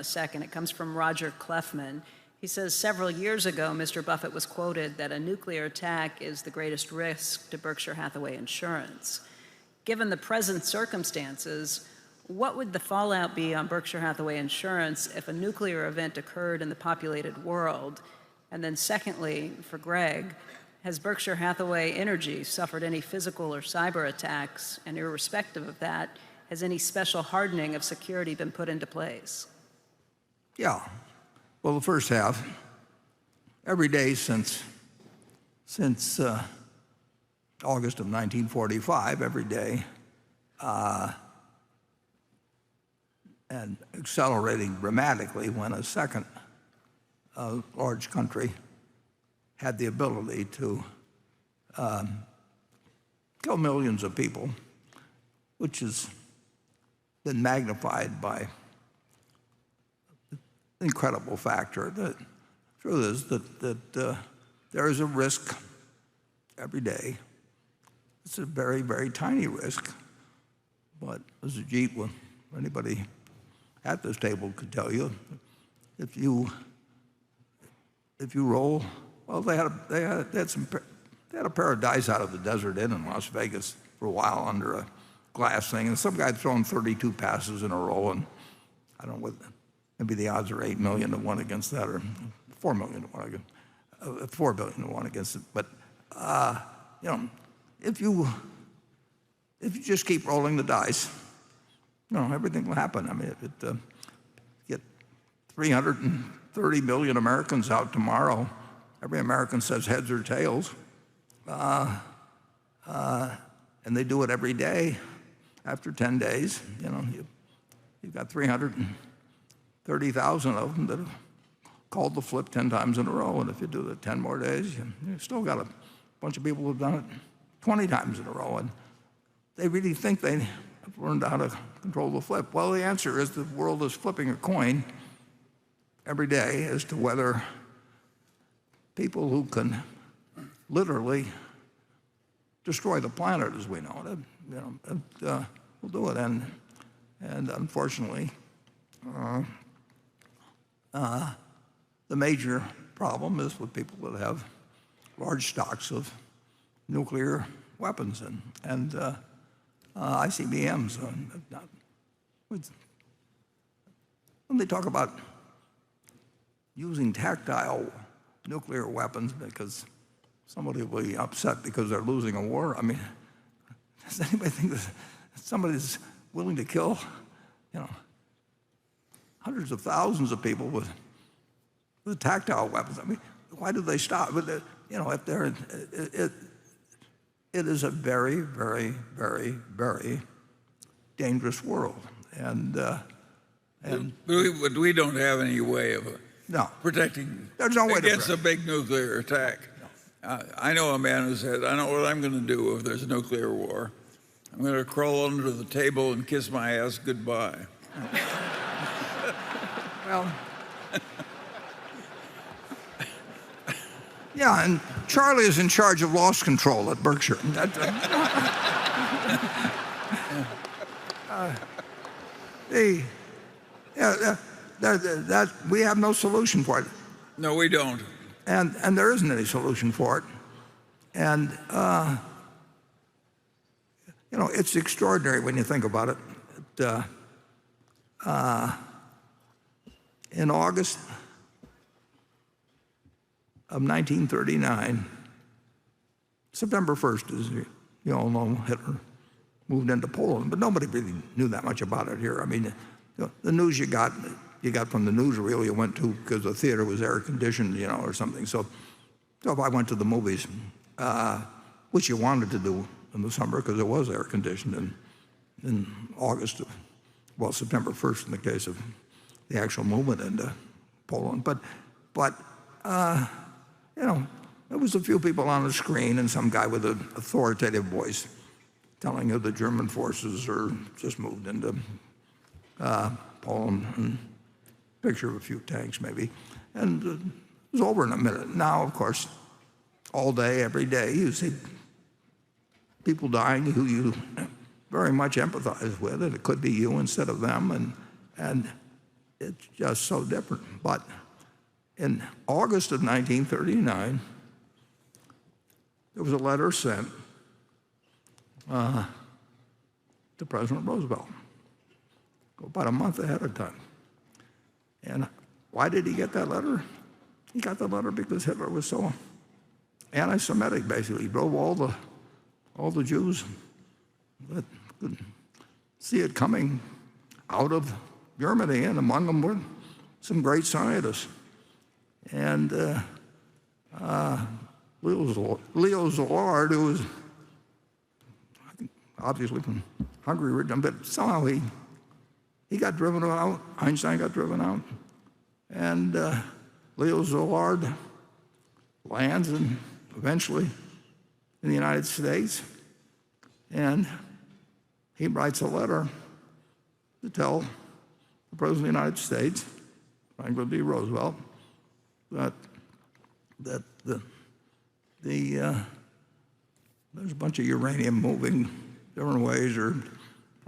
a second. It comes from Roger Cleffman. He says, several years ago, Mr. Buffett was quoted that a nuclear attack is the greatest risk to Berkshire Hathaway Insurance. Given the present circumstances, what would the fallout be on Berkshire Hathaway Insurance if a nuclear event occurred in the populated world? And then secondly, for Greg, has Berkshire Hathaway Energy suffered any physical or cyber attacks? And irrespective of that, has any special hardening of security been put into place? Yeah. Well, the first half, every day since August of 1945, every day, and accelerating dramatically when a second large country had the ability to kill millions of people, which has been magnified by an incredible factor. The truth is that there is a risk every day. It's a very, very tiny risk, but as Ajit, anybody at this table could tell you, if you roll, well, they had a pair of dice out of the Desert Inn in Las Vegas for a while under a glass thing, and some guy throwing 32 passes in a row, and I don't know what, maybe the odds are 8 million to 1 against that, or 4 million to 1 against, 4 billion to 1 against it. But if you just keep rolling the dice, everything will happen. I mean, if get 330 million Americans out tomorrow, every American says heads or tails, and they do it every day. After 10 days, you've got 330,000 of them that have called the flip 10 times in a row, and if you do it 10 more days, you've still got a bunch of people who've done it 20 times in a row, and they really think they have learned how to control the flip. Well, the answer is the world is flipping a coin every day as to whether people who can literally destroy the planet as we know it, will do it. And unfortunately, the major problem is with people that have large stocks of nuclear weapons and ICBMs. When they talk about using tactile nuclear weapons because somebody will be upset because they're losing a war, I mean, does anybody think that somebody's willing to kill, hundreds of thousands of people with tactile weapons? I mean, why do they stop? But if they're, it is a very, very, very, very dangerous world, but we don't have any way of protecting There's no way against a big nuclear attack. I know a man who said, I know what I'm going to do if there's a nuclear war. I'm going to crawl under the table and kiss my ass goodbye. Well, yeah, and Charlie is in charge of loss control at Berkshire. We have no solution for it. No, we don't. And there isn't any solution for it. And it's extraordinary when you think about it. In August of 1939, September 1st, as you all know, Hitler moved into Poland, but nobody really knew that much about it here. I mean, the news you got from the newsreel you went to because the theater was air conditioned, or something. So if I went to the movies, which you wanted to do in the summer because it was air conditioned in August, September 1st in the case of the actual movement into Poland. But there was a few people on the screen and some guy with an authoritative voice telling you the German forces are just moved into Poland, and picture of a few tanks maybe, and it was over in a minute. Now, of course, all day, every day, you see people dying who you very much empathize with, and it could be you instead of them, and it's just so different. But in August of 1939, there was a letter sent to President Roosevelt about a month ahead of time. And why did he get that letter? He got the letter because Hitler was so anti-Semitic, basically. He drove all the Jews that could see it coming out of Germany, and among them were some great scientists. And Leo Szilard, who was, I think, obviously from Hungary originally, but somehow he got driven out. Einstein got driven out. And Leo Szilard lands eventually in the United States. And he writes a letter to tell the President of the United States, Franklin D. Roosevelt, that there's a bunch of uranium moving different ways or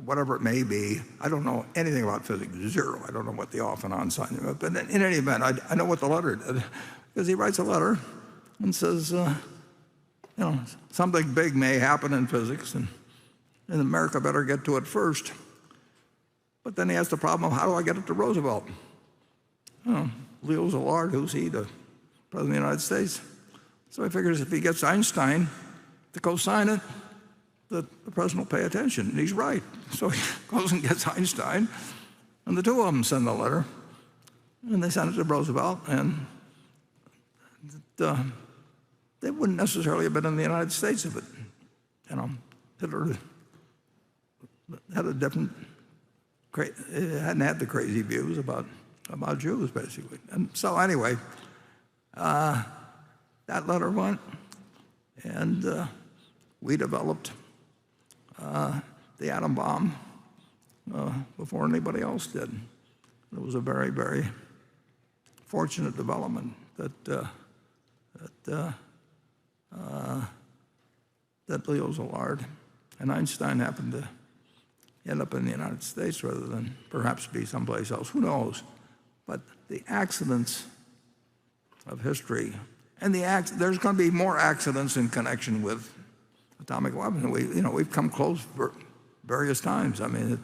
whatever it may be. I don't know anything about physics, zero. I don't know what the off and on sign is. But in any event, I know what the letter did, because he writes a letter and says, something big may happen in physics, and America better get to it first. But then he has the problem of, how do I get it to Roosevelt? Leo Szilard, who's he, the President of the United States? So he figures if he gets Einstein to co-sign it, the President will pay attention. And he's right. So he goes and gets Einstein, and the two of them send the letter, and they send it to Roosevelt, and they wouldn't necessarily have been in the United States if Hitler had a different, hadn't had the crazy views about Jews, basically. And so anyway, that letter went, and we developed the atom bomb before anybody else did. It was a very, very fortunate development that Leo Szilard and Einstein happened to end up in the United States rather than perhaps be someplace else. Who knows? But the accidents of history, and there's going to be more accidents in connection with atomic weapons. We've come close various times. I mean,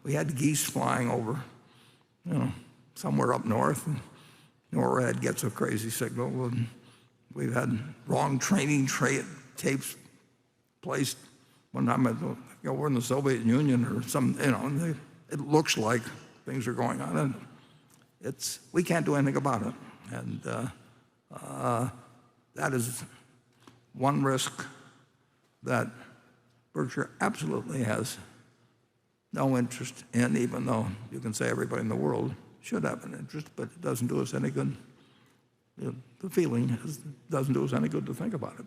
we had geese flying over, somewhere up north, and NORAD gets a crazy signal. And we've had wrong training tapes placed one time. We're in the Soviet Union or some. It looks like things are going on, and we can't do anything about it. And that is one risk that Berkshire absolutely has no interest in, even though you can say everybody in the world should have an interest, but it doesn't do us any good. The feeling doesn't do us any good to think about it.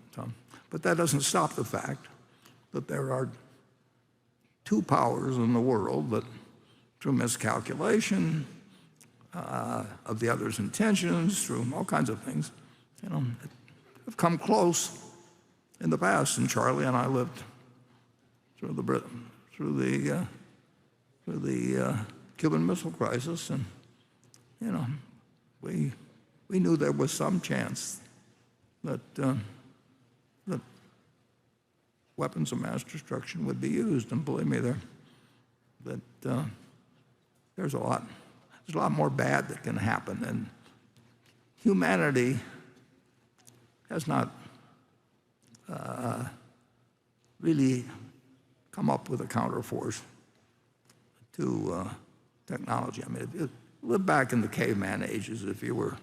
But that doesn't stop the fact that there are two powers in the world that, through miscalculation of the other's intentions, through all kinds of things, have come close in the past. And Charlie and I lived through the Cuban Missile Crisis, and we knew there was some chance that weapons of mass destruction would be used. And believe me, there's a lot more bad that can happen, and humanity has not really come up with a counterforce to technology. I mean, if you live back in the caveman ages, if you were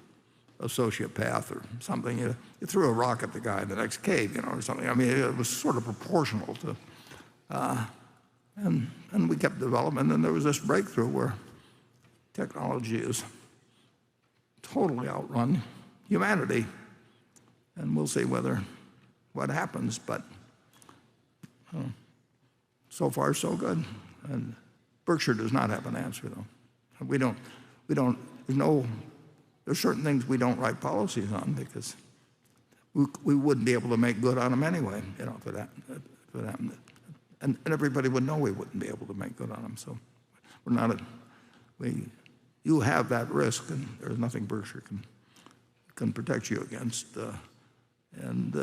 a sociopath or something, you threw a rock at the guy in the next cave, or something. I mean, it was sort of proportional to, and we kept developing, and then there was this breakthrough where technology has totally outrun humanity, and we'll see what happens, but so far so good. And Berkshire does not have an answer, though. There's certain things we don't write policies on because we wouldn't be able to make good on them anyway, if it happened. And everybody would know we wouldn't be able to make good on them. So we're you have that risk, and there's nothing Berkshire can protect you against. And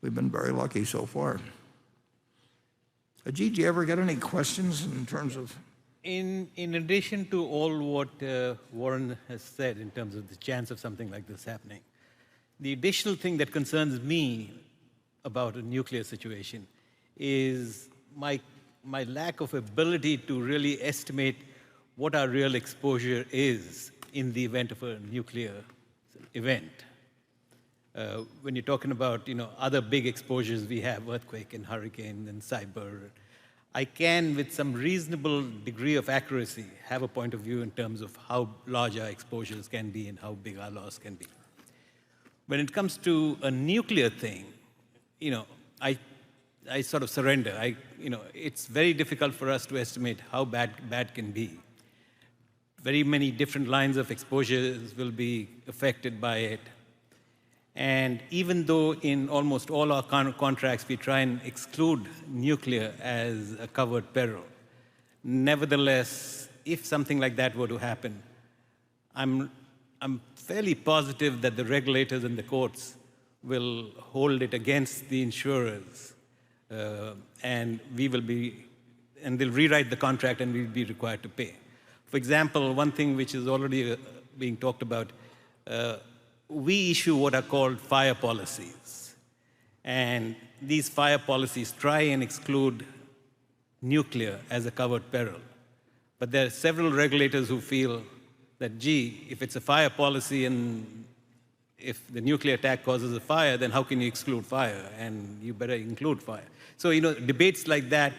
we've been very lucky so far. Ajit, do you ever get any questions in terms of? In addition to all what Warren has said in terms of the chance of something like this happening, the additional thing that concerns me about a nuclear situation is my lack of ability to really estimate what our real exposure is in the event of a nuclear event. When you're talking about other big exposures we have, earthquake and hurricane and cyber, I can, with some reasonable degree of accuracy, have a point of view in terms of how large our exposures can be and how big our loss can be. When it comes to a nuclear thing, I sort of surrender. It's very difficult for us to estimate how bad can be. Very many different lines of exposures will be affected by it. And even though in almost all our contracts we try and exclude nuclear as a covered peril, nevertheless, if something like that were to happen, I'm fairly positive that the regulators and the courts will hold it against the insurers, and they'll rewrite the contract and we'll be required to pay. For example, one thing which is already being talked about, we issue what are called fire policies. And these fire policies try and exclude nuclear as a covered peril. But there are several regulators who feel that, gee, if it's a fire policy and if the nuclear attack causes a fire, then how can you exclude fire? And you better include fire. So, debates like that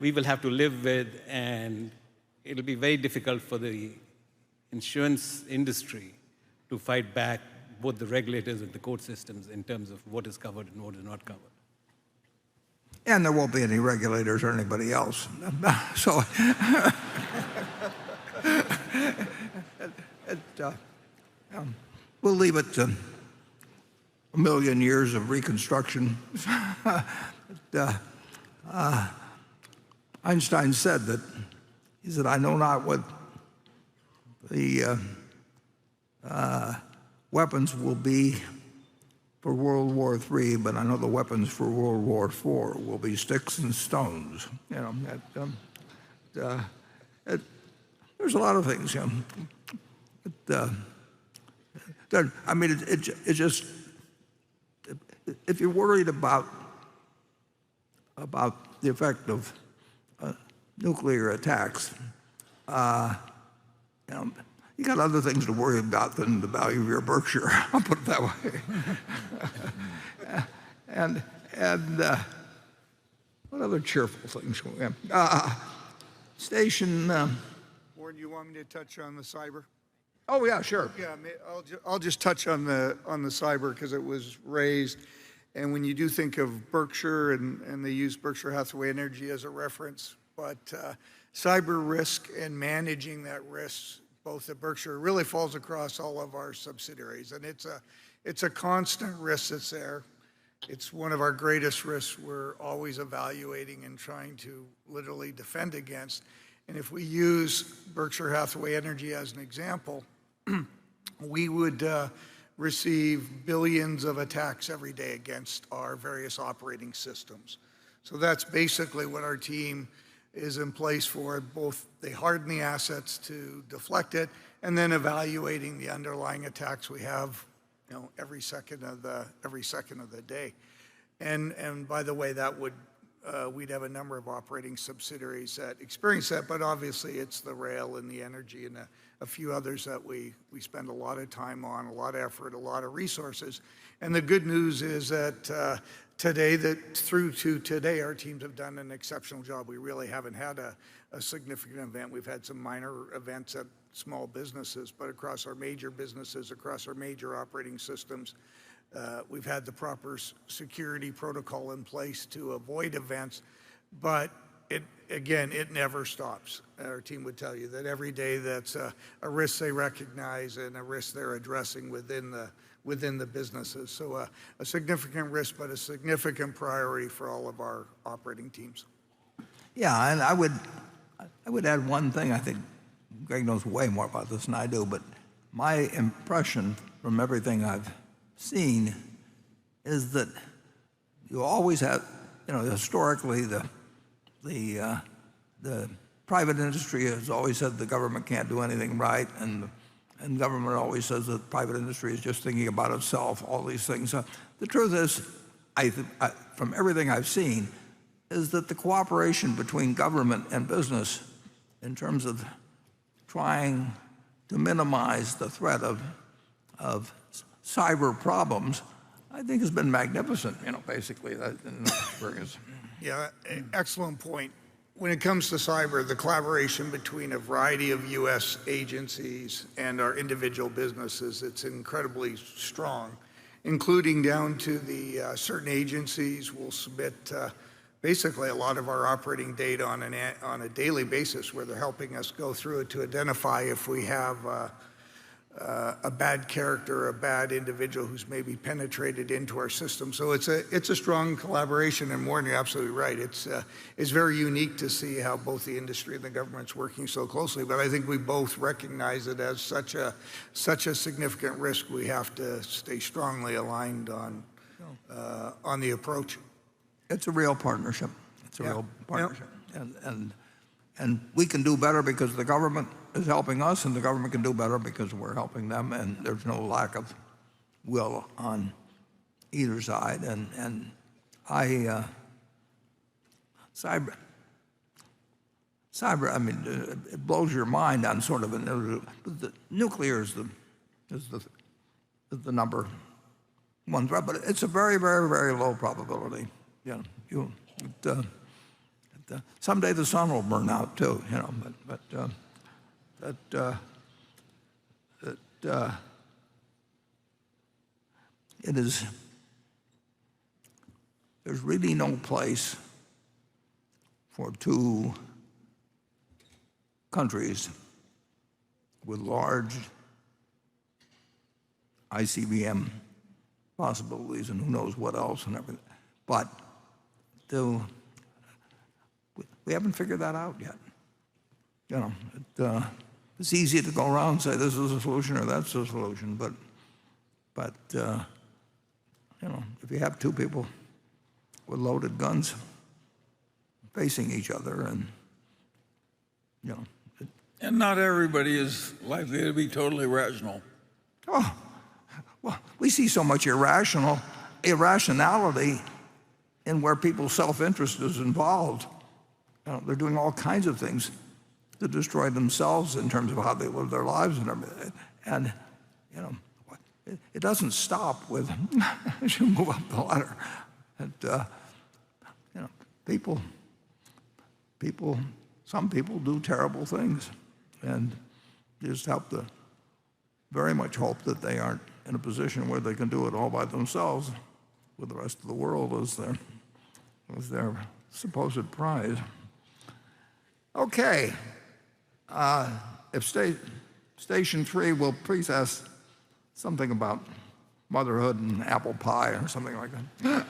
we will have to live with, and it'll be very difficult for the insurance industry to fight back both the regulators and the court systems in terms of what is covered and what is not covered. And there won't be any regulators or anybody else. So we'll leave it to a million years of reconstruction. Einstein said that, he said, I know not what the weapons will be for World War III, but I know the weapons for World War IV will be sticks and stones. There's a lot of things. I mean, it just, if you're worried about the effect of nuclear attacks, you got other things to worry about than the value of your Berkshire. I'll put it that way. and what other cheerful things? Station. Warren, you want me to touch on the cyber? Oh yeah, sure. Yeah, I'll just touch on the cyber because it was raised, and when you do think of Berkshire and they use Berkshire Hathaway Energy as a reference, but cyber risk and managing that risk, both at Berkshire, really falls across all of our subsidiaries, and it's a constant risk that's there. It's one of our greatest risks we're always evaluating and trying to literally defend against. And if we use Berkshire Hathaway Energy as an example, we would receive billions of attacks every day against our various operating systems. So that's basically what our team is in place for. Both they harden the assets to deflect it, and then evaluating the underlying attacks we have, every second of the day. And by the way, that would we'd have a number of operating subsidiaries that experience that, but obviously it's the rail and the energy and a few others that we spend a lot of time on, a lot of effort, a lot of resources. And the good news is that through to today, our teams have done an exceptional job. We really haven't had a significant event. We've had some minor events at small businesses, but across our major businesses, across our major operating systems, we've had the proper security protocol in place to avoid events, but it never stops. Our team would tell you that every day that's a risk they recognize and a risk they're addressing within the businesses. So a significant risk, but a significant priority for all of our operating teams. Yeah, and I would add one thing. I think Greg knows way more about this than I do, but my impression from everything I've seen is that you always have, historically the private industry has always said the government can't do anything right, and government always says that private industry is just thinking about itself, all these things. The truth is, from everything I've seen, is that the cooperation between government and business in terms of trying to minimize the threat of cyber problems, I think has been magnificent, basically, in that experience. Yeah, excellent point. When it comes to cyber, the collaboration between a variety of U.S. agencies and our individual businesses, it's incredibly strong, including down to the certain agencies will submit basically a lot of our operating data on a daily basis, where they're helping us go through it to identify if we have a bad character, a bad individual who's maybe penetrated into our system. So it's a strong collaboration, and Warren, you're absolutely right. It's very unique to see how both the industry and the government's working so closely. But I think we both recognize it as such a significant risk. We have to stay strongly aligned on the approach. It's a real partnership. It's a Yeah. real partnership, and we can do better because the government is helping us, and the government can do better because we're helping them, and there's no lack of will on either side. And cyber. I mean, it blows your mind on sort of the nuclear is the number one threat, but it's a very, very, very low probability. Someday the sun will burn out too, but there's really no place for two countries with large ICBM possibilities and who knows what else and everything. But we haven't figured that out yet. It's easy to go around and say this is a solution or that's a solution, but if you have two people with loaded guns facing each other, And not everybody is likely to be totally rational. well, we see so much irrationality in where people's self-interest is involved. They're doing all kinds of things to destroy themselves in terms of how they live their lives and everything. And it doesn't stop with as you move up the ladder. Some people do terrible things, and you just have to very much hope that they aren't in a position where they can do it all by themselves with the rest of the world as their supposed prize. Okay. If Station 3 will please ask something about motherhood and apple pie or something like that.